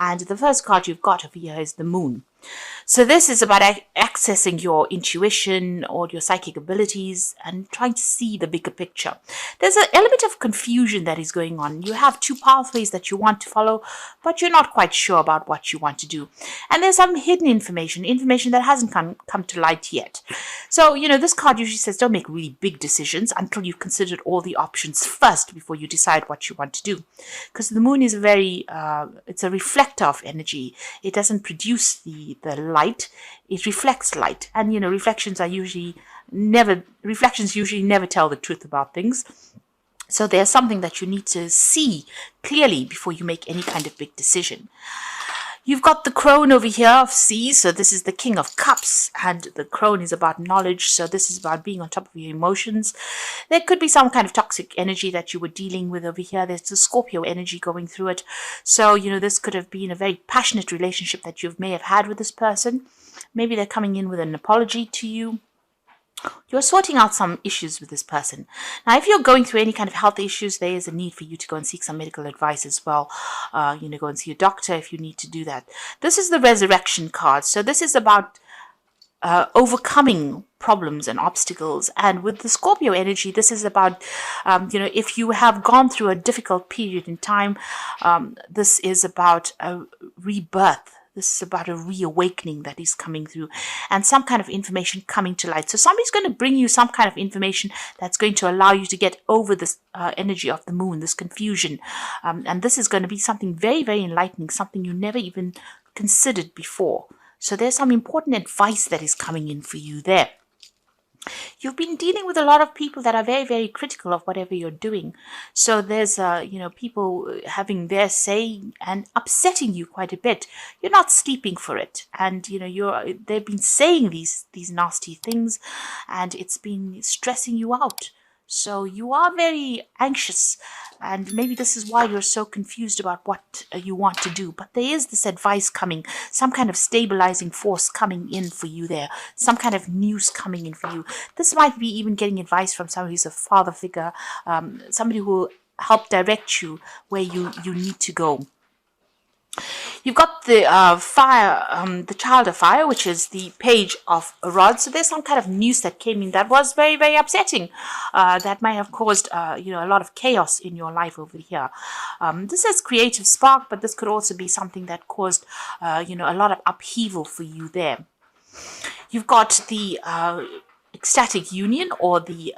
And the first card you've got over here is the Moon. So this is about accessing your intuition or your psychic abilities and trying to see the bigger picture. There's an element of confusion that is going on. You have two pathways that you want to follow, but you're not quite sure about what you want to do. And there's some hidden information that hasn't come to light yet. So, this card usually says don't make really big decisions until you've considered all the options first before you decide what you want to do. Because the Moon is it's a reflector of energy. It doesn't produce the light, it reflects light. And reflections usually never tell the truth about things. So there's something that you need to see clearly before you make any kind of big decision. You've got the Crone over here of Sea, so this is the King of Cups, and the Crone is about knowledge, so this is about being on top of your emotions. There could be some kind of toxic energy that you were dealing with over here. There's the Scorpio energy going through it. So, this could have been a very passionate relationship that you may have had with this person. Maybe they're coming in with an apology to you. You're sorting out some issues with this person. Now, if you're going through any kind of health issues, there is a need for you to go and seek some medical advice as well. Go and see a doctor if you need to do that. This is the Resurrection card. So this is about overcoming problems and obstacles. And with the Scorpio energy, this is about, if you have gone through a difficult period in time, this is about a rebirth. This is about a reawakening that is coming through and some kind of information coming to light. So somebody's going to bring you some kind of information that's going to allow you to get over this energy of the Moon, this confusion. And this is going to be something very, very enlightening, something you never even considered before. So there's some important advice that is coming in for you there. You've been dealing with a lot of people that are very, very critical of whatever you're doing. So there's, people having their say and upsetting you quite a bit. You're not sleeping for it. And, they've been saying these nasty things and it's been stressing you out. So you are very anxious, and maybe this is why you're so confused about what you want to do. But there is this advice coming, some kind of stabilizing force coming in for you there, some kind of news coming in for you. This might be even getting advice from somebody who's a father figure, somebody who will help direct you where you need to go. You've got the the Child of Fire, which is the Page of Rods. So there's some kind of news that came in that was very, very upsetting. That might have caused, a lot of chaos in your life over here. This is creative spark, but this could also be something that caused, a lot of upheaval for you there. You've got the Ecstatic Union, or the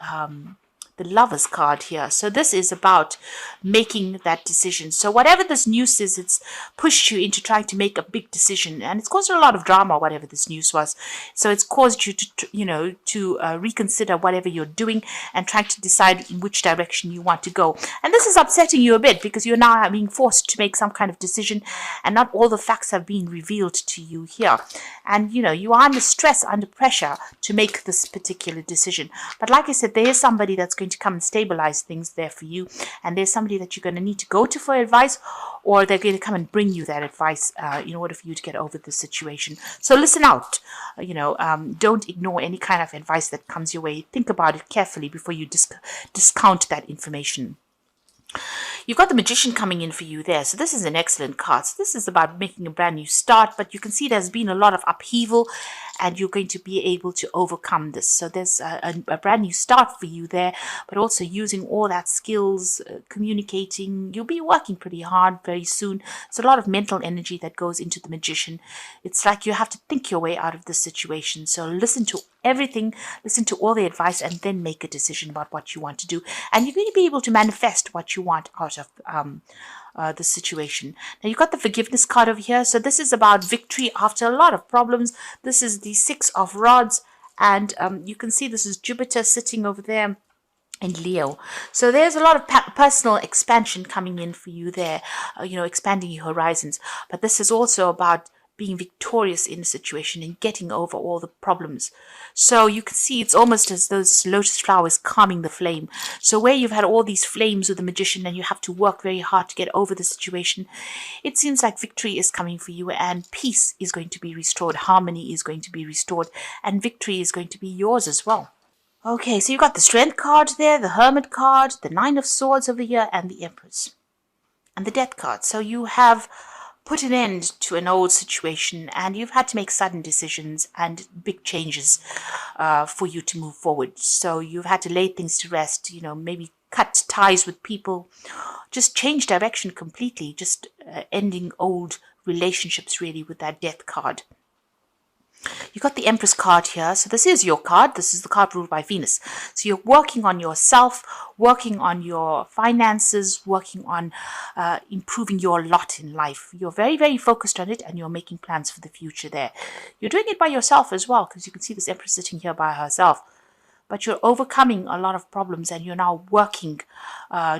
Lover's card here. So this is about making that decision. So whatever this news is, it's pushed you into trying to make a big decision, and it's caused a lot of drama, whatever this news was. So it's caused you to reconsider whatever you're doing and trying to decide in which direction you want to go. And this is upsetting you a bit because you're now being forced to make some kind of decision, and not all the facts have been revealed to you here. And you are under stress, under pressure to make this particular decision. But like I said, there is somebody that's going to come and stabilize things there for you, and there's somebody that you're going to need to go to for advice, or they're going to come and bring you that advice in order for you to get over the situation. So listen out. Don't ignore any kind of advice that comes your way. Think about it carefully before you discount that information. You've got the Magician coming in for you there. So this is an excellent card. So this is about making a brand new start, but you can see there's been a lot of upheaval, and you're going to be able to overcome this. So there's a brand new start for you there, but also using all that skills, communicating. You'll be working pretty hard very soon. It's a lot of mental energy that goes into the Magician. It's like you have to think your way out of this situation. So listen to everything, listen to all the advice, and then make a decision about what you want to do. And you're going to be able to manifest what you want out of the situation. Now you've got the Forgiveness card over here. So this is about victory after a lot of problems. This is the Six of Rods, and you can see this is Jupiter sitting over there in Leo. So there's a lot of personal expansion coming in for you there, expanding your horizons. But this is also about being victorious in a situation and getting over all the problems. So you can see it's almost as those lotus flowers calming the flame. So where you've had all these flames with the Magician and you have to work very hard to get over the situation, it seems like victory is coming for you, and peace is going to be restored, harmony is going to be restored, and victory is going to be yours as well. Okay, so you've got the Strength card there, the Hermit card, the Nine of Swords over here, and the Empress, and the Death card. So you have put an end to an old situation, and you've had to make sudden decisions and big changes for you to move forward. So you've had to lay things to rest, maybe cut ties with people, just change direction completely, just ending old relationships really with that death card. You got the Empress card here. So this is your card. This is the card ruled by Venus. So you're working on yourself, working on your finances, working on improving your lot in life. You're very, very focused on it, and you're making plans for the future there. You're doing it by yourself as well, because you can see this Empress sitting here by herself. But you're overcoming a lot of problems, and you're now working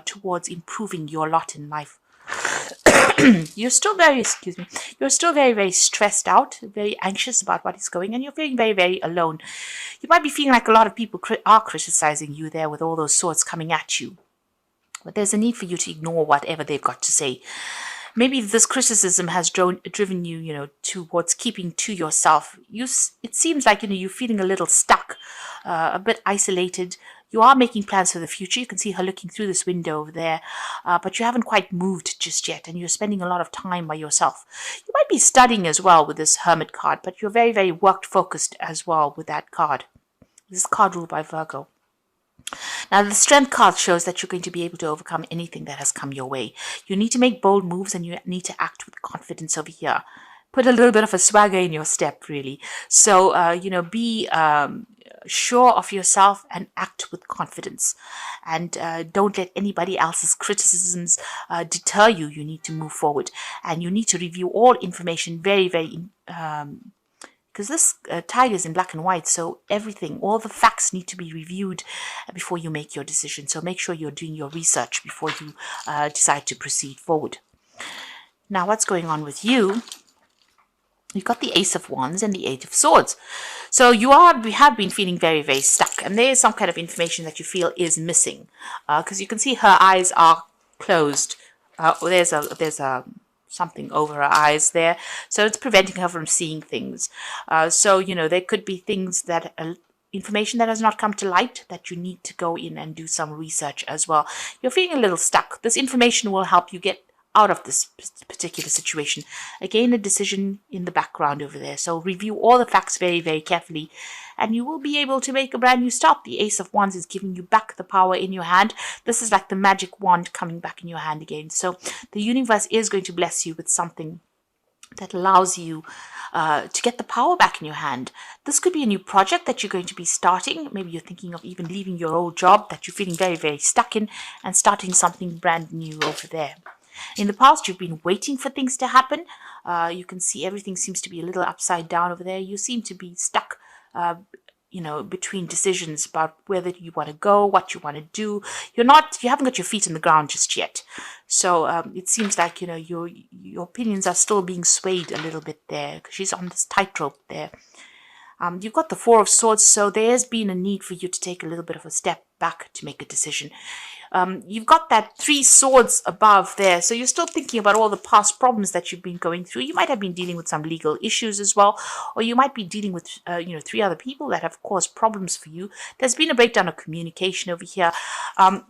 towards improving your lot in life. You're still very, you're still very, very stressed out, very anxious about what is going, and you're feeling very, very alone. You might be feeling like a lot of people are criticizing you there with all those swords coming at you. But there's a need for you to ignore whatever they've got to say. Maybe this criticism has driven you, towards keeping to yourself. It seems like, you're feeling a little stuck, a bit isolated. You are making plans for the future. You can see her looking through this window over there, but you haven't quite moved just yet, and you're spending a lot of time by yourself. You might be studying as well with this Hermit card, but you're very, very work-focused as well with that card. This is card ruled by Virgo. Now, the Strength card shows that you're going to be able to overcome anything that has come your way. You need to make bold moves, and you need to act with confidence over here. Put a little bit of a swagger in your step, really. So, be sure of yourself and act with confidence. And don't let anybody else's criticisms deter you. You need to move forward. And you need to review all information very, very because this tiger is in black and white, so everything, all the facts need to be reviewed before you make your decision. So make sure you're doing your research before you decide to proceed forward. Now, what's going on with you? You've got the Ace of Wands and the Eight of Swords. So we have been feeling very, very stuck. And there is some kind of information that you feel is missing. Because you can see her eyes are closed. There's a something over her eyes there. So it's preventing her from seeing things. So, there could be things that information that has not come to light that you need to go in and do some research as well. You're feeling a little stuck. This information will help you get out of this particular situation. Again, a decision in the background over there. So review all the facts very, very carefully, and you will be able to make a brand new start. The Ace of Wands is giving you back the power in your hand. This is like the magic wand coming back in your hand again. So the universe is going to bless you with something that allows you to get the power back in your hand. This could be a new project that you're going to be starting. Maybe you're thinking of even leaving your old job that you're feeling very, very stuck in and starting something brand new over there. In the past, you've been waiting for things to happen. You can see everything seems to be a little upside down over there. You seem to be stuck, between decisions about whether you want to go, what you want to do. You haven't got your feet on the ground just yet. So it seems like, your opinions are still being swayed a little bit there, because she's on this tightrope there. You've got the Four of Swords, so there's been a need for you to take a little bit of a step back to make a decision. You've got that Three Swords above there, so you're still thinking about all the past problems that you've been going through. You might have been dealing with some legal issues as well, or you might be dealing with, three other people that have caused problems for you. There's been a breakdown of communication over here.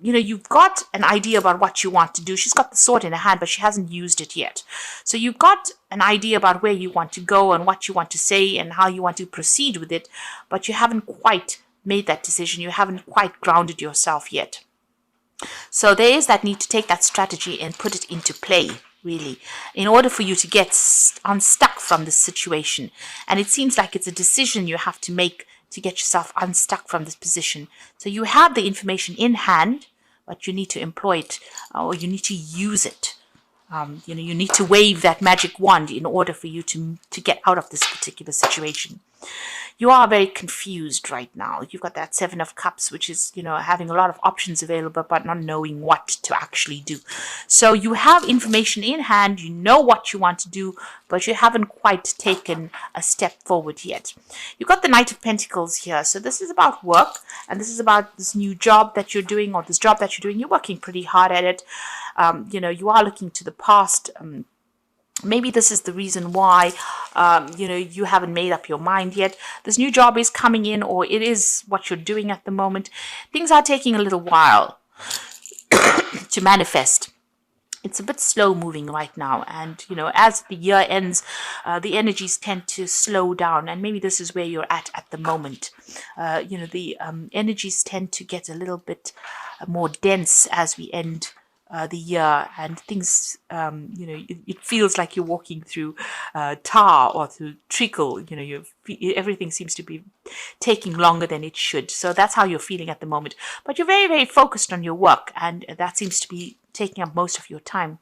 You've got an idea about what you want to do. She's got the sword in her hand, but she hasn't used it yet. So you've got an idea about where you want to go and what you want to say and how you want to proceed with it, but you haven't quite made that decision. You haven't quite grounded yourself yet. So there is that need to take that strategy and put it into play, really, in order for you to get unstuck from this situation. And it seems like it's a decision you have to make to get yourself unstuck from this position. So you have the information in hand, but you need to employ it, or you need to use it. You need to wave that magic wand in order for you to get out of this particular situation. You are very confused right now. You've got that Seven of Cups, which is, having a lot of options available, but not knowing what to actually do. So you have information in hand, you know what you want to do, but you haven't quite taken a step forward yet. You've got the Knight of Pentacles here. So this is about work, and this is about this new job that you're doing, or this job that you're doing. You're working pretty hard at it. You are looking to the past. Maybe this is the reason why, you haven't made up your mind yet. This new job is coming in, or it is what you're doing at the moment. Things are taking a little while to manifest. it's a bit slow moving right now, and as the year ends, the energies tend to slow down, and maybe this is where you're at the moment. The energies tend to get a little bit more dense as we end the year, and things, it feels like you're walking through tar or through treacle. Everything seems to be taking longer than it should. So that's how you're feeling at the moment. But you're very, very focused on your work, and that seems to be taking up most of your time.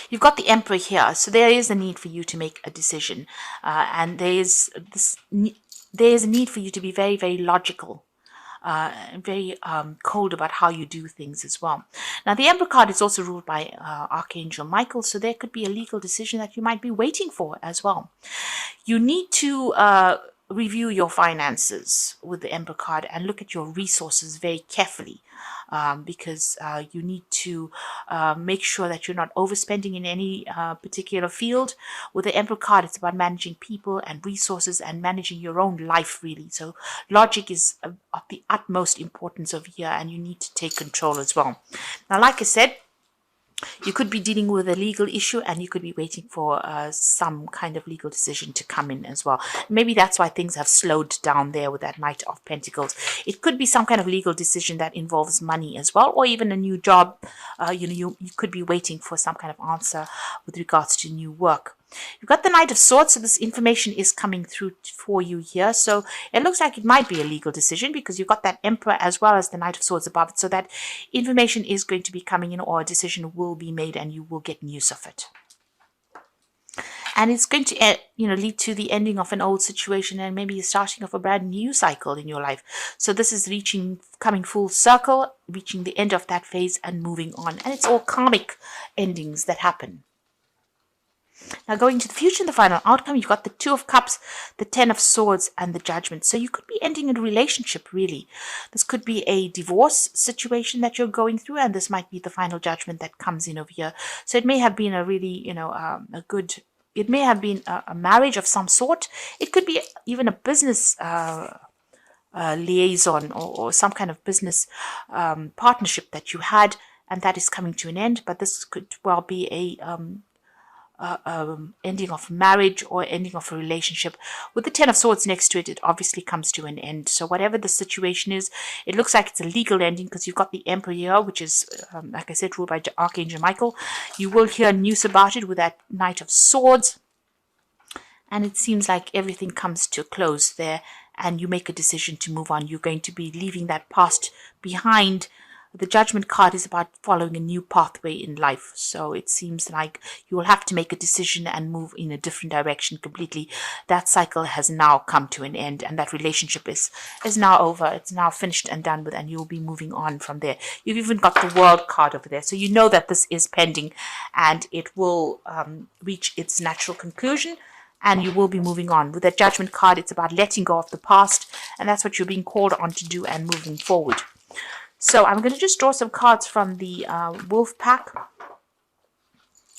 You've got the Emperor here, so there is a need for you to make a decision, and there is a need for you to be very, very logical. Very cold about how you do things as well. Now, the Emperor card is also ruled by Archangel Michael, so there could be a legal decision that you might be waiting for as well. You need to review your finances with the Emperor card and look at your resources very carefully, because you need to make sure that you're not overspending in any particular field. With the Emperor card, it's about managing people and resources and managing your own life, really. So logic is of the utmost importance over here, and you need to take control as well. Now, like I said, you could be dealing with a legal issue, and you could be waiting for some kind of legal decision to come in as well. Maybe that's why things have slowed down there with that Knight of Pentacles. It could be some kind of legal decision that involves money as well, or even a new job. You could be waiting for some kind of answer with regards to new work. You've got the Knight of Swords, so this information is coming through for you here. So it looks like it might be a legal decision, because you've got that Emperor as well as the Knight of Swords above it. So that information is going to be coming in, or a decision will be made, and you will get news of it. And it's going to lead to the ending of an old situation, and maybe the starting of a brand new cycle in your life. So this is coming full circle, reaching the end of that phase and moving on. And it's all karmic endings that happen. Now, going to the future and the final outcome, you've got the Two of Cups, the Ten of Swords, and the Judgment. So you could be ending a relationship, really. This could be a divorce situation that you're going through, and this might be the final judgment that comes in over here. So it may have been a really, it may have been a marriage of some sort. It could be even a business liaison, or some kind of business partnership that you had, and that is coming to an end. But this could well be a ending of marriage or ending of a relationship. With the Ten of Swords next to it, it obviously comes to an end. So whatever the situation is, it looks like it's a legal ending, because you've got the Emperor here, which is, like I said, ruled by Archangel Michael. You will hear news about it with that Knight of Swords. And it seems like everything comes to a close there, and you make a decision to move on. You're going to be leaving that past behind. The Judgment card is about following a new pathway in life. So it seems like you will have to make a decision and move in a different direction completely. That cycle has now come to an end, and that relationship is now over. It's now finished and done with, and you'll be moving on from there. You've even got the World card over there. So you know that this is pending, and it will reach its natural conclusion, and you will be moving on. With that Judgment card, it's about letting go of the past, and that's what you're being called on to do and moving forward. So I'm going to just draw some cards from the Wolf Pack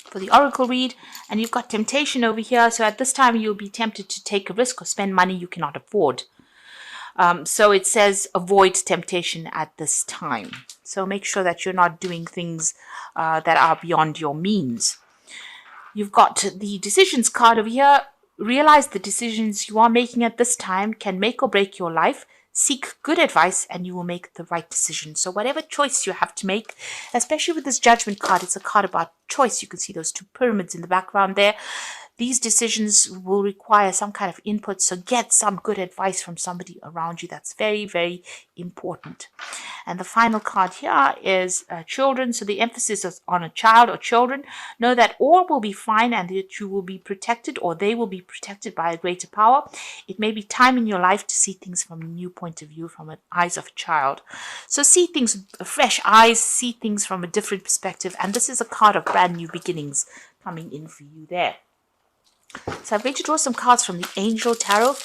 for the Oracle read. And you've got temptation over here. So at this time, you'll be tempted to take a risk or spend money you cannot afford. So it says avoid temptation at this time. So make sure that you're not doing things that are beyond your means. You've got the Decisions card over here. Realize the decisions you are making at this time can make or break your life. Seek good advice, and you will make the right decision. So whatever choice you have to make, especially with this Judgment card, it's a card about choice. You can see those two pyramids in the background there. These decisions will require some kind of input, so get some good advice from somebody around you. That's very, very important. And the final card here is children. So the emphasis is on a child or children. Know that all will be fine, and that you will be protected, or they will be protected by a greater power. It may be time in your life to see things from a new point of view, from the eyes of a child. So see things with fresh eyes, see things from a different perspective. And this is a card of brand new beginnings coming in for you there. So I'm going to draw some cards from the Angel Tarot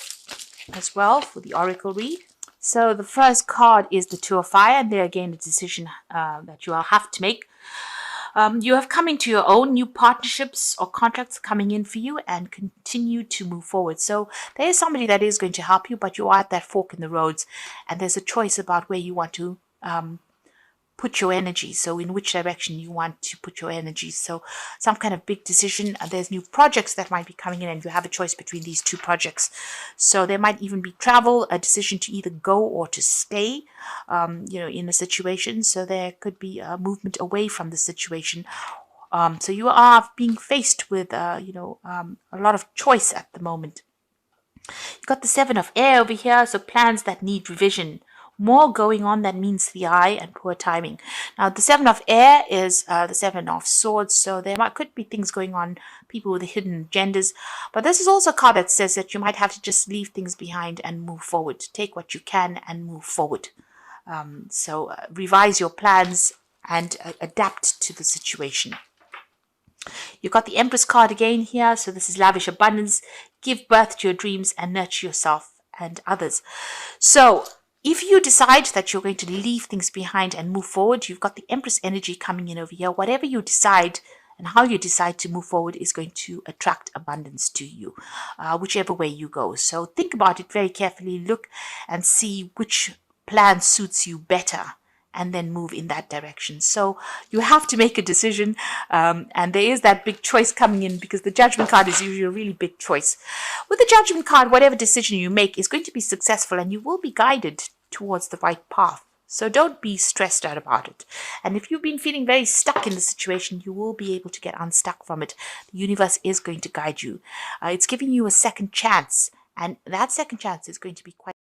as well for the Oracle read. So the first card is the Two of Fire, and there again a decision that you will have to make. You have come into your own, new partnerships or contracts coming in for you, and continue to move forward. So there is somebody that is going to help you, but you are at that fork in the roads, and there's a choice about where you want to put your energy. So in which direction you want to put your energy. So some kind of big decision. There's new projects that might be coming in, and you have a choice between these two projects. So there might even be travel, a decision to either go or to stay, in a situation. So there could be a movement away from the situation. So you are being faced with, a lot of choice at the moment. You got the Seven of Air over here, so plans that need revision. More going on than meets the eye and poor timing. Now, the Seven of Air is the Seven of Swords, so could be things going on, people with hidden agendas. But this is also a card that says that you might have to just leave things behind and move forward. Take what you can and move forward. So revise your plans and adapt to the situation. You've got the Empress card again here. So this is lavish abundance. Give birth to your dreams and nurture yourself and others. So if you decide that you're going to leave things behind and move forward, you've got the Empress energy coming in over here. Whatever you decide and how you decide to move forward is going to attract abundance to you, whichever way you go. So think about it very carefully. Look and see which plan suits you better, and then move in that direction. So you have to make a decision, and there is that big choice coming in, because the Judgment card is usually a really big choice. With the Judgment card, whatever decision you make is going to be successful, and you will be guided towards the right path. So don't be stressed out about it. And if you've been feeling very stuck in the situation, you will be able to get unstuck from it. The universe is going to guide you. It's giving you a second chance, and that second chance is going to be quite